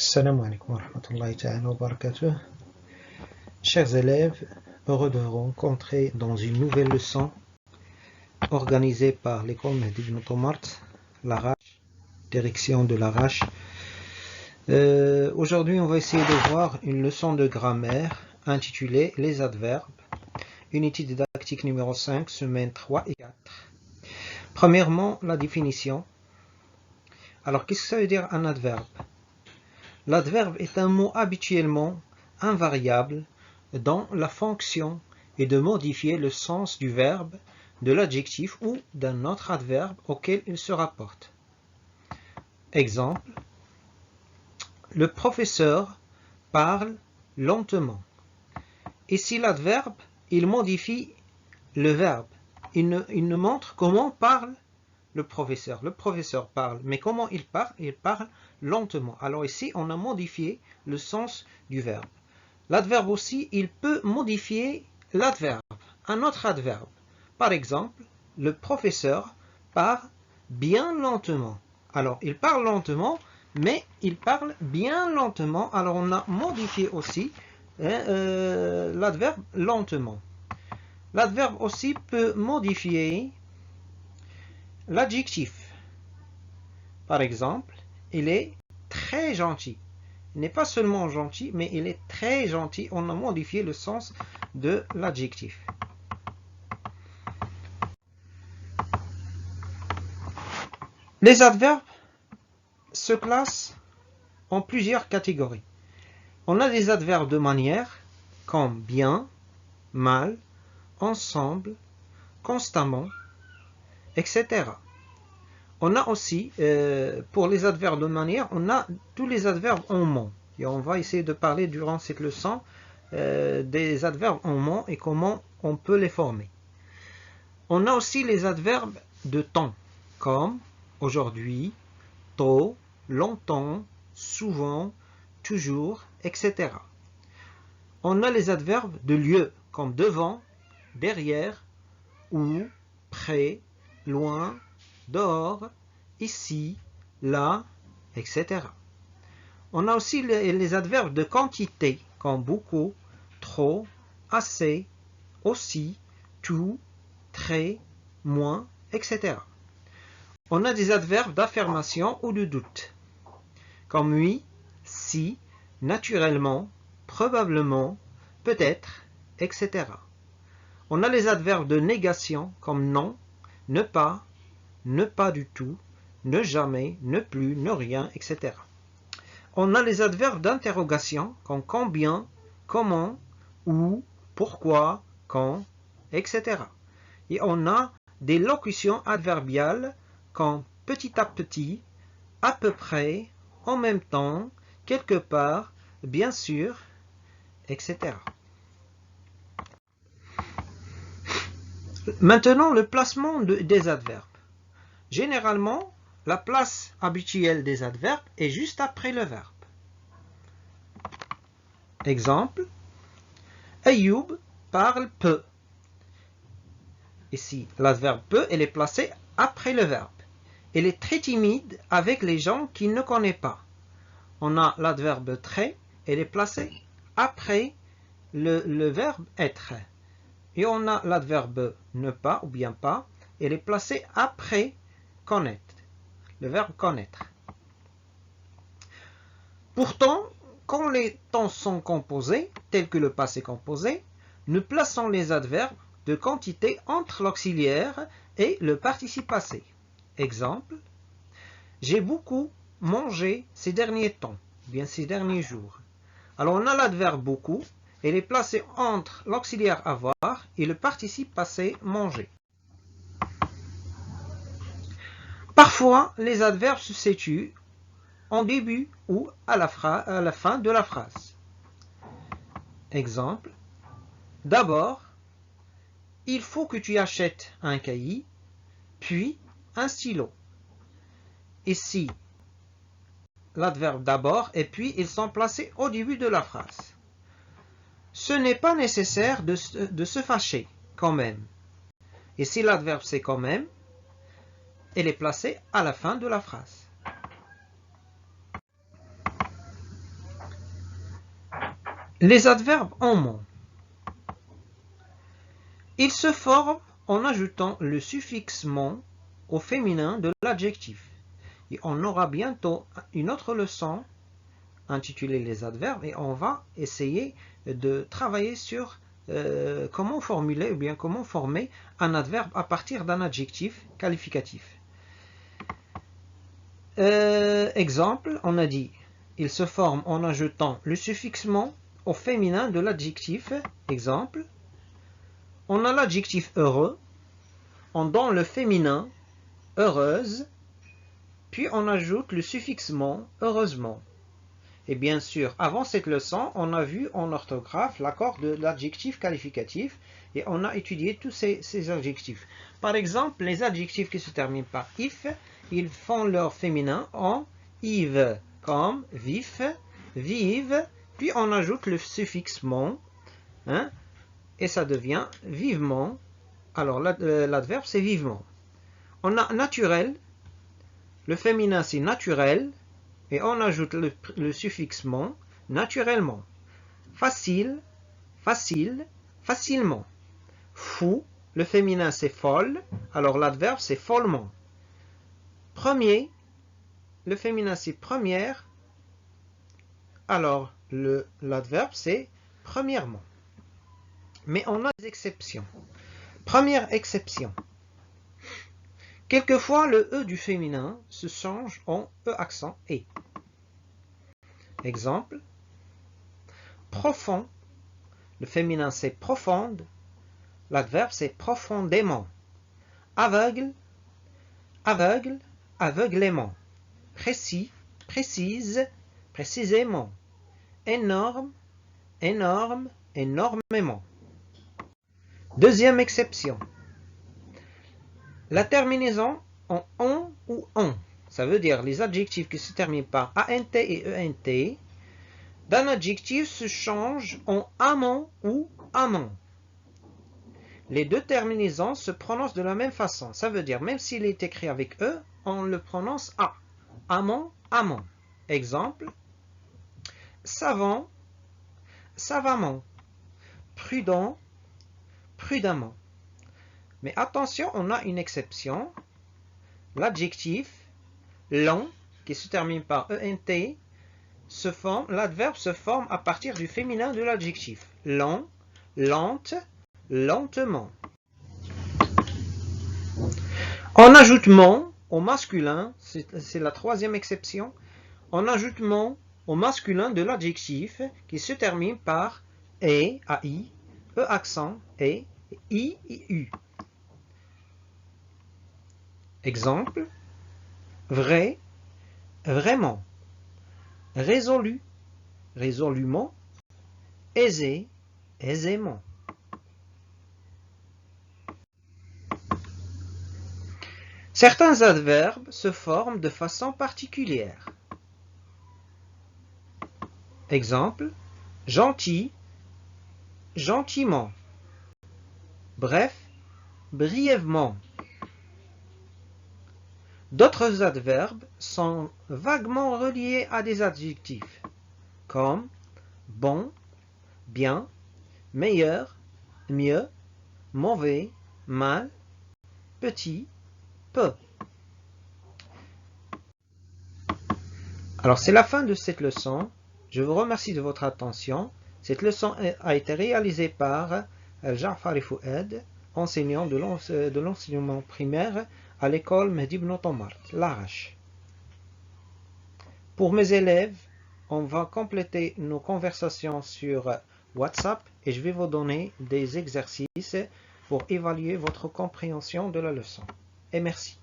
Assalamu alaikum wa rahmatullahi ta'ala wa barakatuh. Chers élèves, heureux de vous rencontrer dans une nouvelle leçon organisée par l'école Mehdi Ibn Tomart, l'Arrache, direction de l'Arrache. Aujourd'hui, on va essayer de voir une leçon de grammaire intitulée Les adverbes, unité didactique numéro 5, semaine 3 et 4. Premièrement, la définition. Alors, qu'est-ce que ça veut dire un adverbe? L'adverbe est un mot habituellement invariable dont la fonction est de modifier le sens du verbe, de l'adjectif ou d'un autre adverbe auquel il se rapporte. Exemple, le professeur parle lentement. Ici, l'adverbe, il modifie le verbe. Il nous montre comment parle le professeur. Le professeur parle, mais comment il parle? Il parle lentement. Alors ici, on a modifié le sens du verbe. L'adverbe aussi, il peut modifier l'adverbe, un autre adverbe. Par exemple, le professeur parle bien lentement. Alors, il parle lentement, mais il parle bien lentement. Alors, on a modifié aussi l'adverbe lentement. L'adverbe aussi peut modifier l'adjectif. Par exemple, il est très gentil. Il n'est pas seulement gentil, mais il est très gentil. On a modifié le sens de l'adjectif. Les adverbes se classent en plusieurs catégories. On a des adverbes de manière, comme bien, mal, ensemble, constamment, etc. On a aussi, pour les adverbes de manière, on a tous les adverbes en ment. Et on va essayer de parler durant cette leçon des adverbes en ment et comment on peut les former. On a aussi les adverbes de temps, comme aujourd'hui, tôt, longtemps, souvent, toujours, etc. On a les adverbes de lieu, comme devant, derrière, où, près, loin, dehors, ici, là, etc. On a aussi les adverbes de quantité, comme beaucoup, trop, assez, aussi, tout, très, moins, etc. On a des adverbes d'affirmation ou de doute, comme oui, si, naturellement, probablement, peut-être, etc. On a les adverbes de négation, comme non, ne pas du tout, ne jamais, ne plus, ne rien, etc. On a les adverbes d'interrogation, comme combien, comment, où, pourquoi, quand, etc. Et on a des locutions adverbiales comme petit à petit, à peu près, en même temps, quelque part, bien sûr, etc. Maintenant, le placement des adverbes. Généralement, la place habituelle des adverbes est juste après le verbe. Exemple, Ayoub parle peu. Ici, l'adverbe peu, elle est placée après le verbe. Il est très timide avec les gens qu'il ne connaît pas. On a l'adverbe très, elle est placée après le verbe être. Et on a l'adverbe ne pas ou bien pas, elle est placée après connaître, le verbe connaître. Pourtant, quand les temps sont composés, tels que le passé composé, nous plaçons les adverbes de quantité entre l'auxiliaire et le participe passé. Exemple, j'ai beaucoup mangé ces derniers temps, bien ces derniers jours. Alors on a l'adverbe beaucoup, elle est placée entre l'auxiliaire avoir et le participe passé manger. Parfois, les adverbes se situent en début ou à la fin de la phrase. Exemple, d'abord, il faut que tu achètes un cahier, puis un stylo. Ici, l'adverbe d'abord et puis ils sont placés au début de la phrase. Ce n'est pas nécessaire de se fâcher quand même. Ici, l'adverbe c'est quand même, elle est placée à la fin de la phrase. Les adverbes en mon. Ils se forment en ajoutant le suffixe mon au féminin de l'adjectif. Et on aura bientôt une autre leçon intitulée les adverbes et on va essayer de travailler sur comment formuler ou bien comment former un adverbe à partir d'un adjectif qualificatif. Exemple, on a dit il se forme en ajoutant le suffixe mon au féminin de l'adjectif. Exemple, on a l'adjectif heureux, on donne le féminin heureuse, puis on ajoute le suffixe mon heureusement. Et bien sûr, avant cette leçon, on a vu en orthographe l'accord de l'adjectif qualificatif et on a étudié tous ces adjectifs. Par exemple, les adjectifs qui se terminent par if, ils font leur féminin en ive, comme vif, vive, puis on ajoute le suffixe mon, hein, et ça devient vivement. Alors l'adverbe c'est vivement. On a naturel, le féminin c'est naturel, et on ajoute le suffixe mon, naturellement. Facile, facile, facilement. Fou, le féminin c'est folle, alors l'adverbe c'est follement. Premier, le féminin c'est première, alors l'adverbe c'est premièrement. Mais on a des exceptions. Première exception. Quelquefois, le E du féminin se change en E accent E. Exemple, profond, le féminin c'est profonde, l'adverbe c'est profondément. Aveugle, aveugle, aveuglément. Précis, précise, précisément. Énorme, énorme, énormément. Deuxième exception. La terminaison en on ou on, ça veut dire les adjectifs qui se terminent par ant et ent, d'un adjectif se changent en amant ou amant. Les deux terminaisons se prononcent de la même façon. Ça veut dire, même s'il est écrit avec E, on le prononce A. Amant, amant. Exemple, savant, savamment. Prudent, prudemment. Mais attention, on a une exception. L'adjectif long, qui se termine par ent, l'adverbe se forme à partir du féminin de l'adjectif. Long, lente, lentement. En ajoutement au masculin, c'est la troisième exception, en ajoutement au masculin de l'adjectif qui se termine par e, ai, e accent, e, i et u. Exemple, vrai, vraiment, résolu, résolument, aisé, aisément. Certains adverbes se forment de façon particulière. Exemple, gentil, gentiment. Bref, brièvement. D'autres adverbes sont vaguement reliés à des adjectifs, comme bon, bien, meilleur, mieux, mauvais, mal, petit, peu. Alors c'est la fin de cette leçon. Je vous remercie de votre attention. Cette leçon a été réalisée par Ja'far Fouad, enseignant de l'enseignement primaire à l'école Mehdi Ibn Omar, l'Arache. Pour mes élèves, on va compléter nos conversations sur WhatsApp et je vais vous donner des exercices pour évaluer votre compréhension de la leçon. Et merci.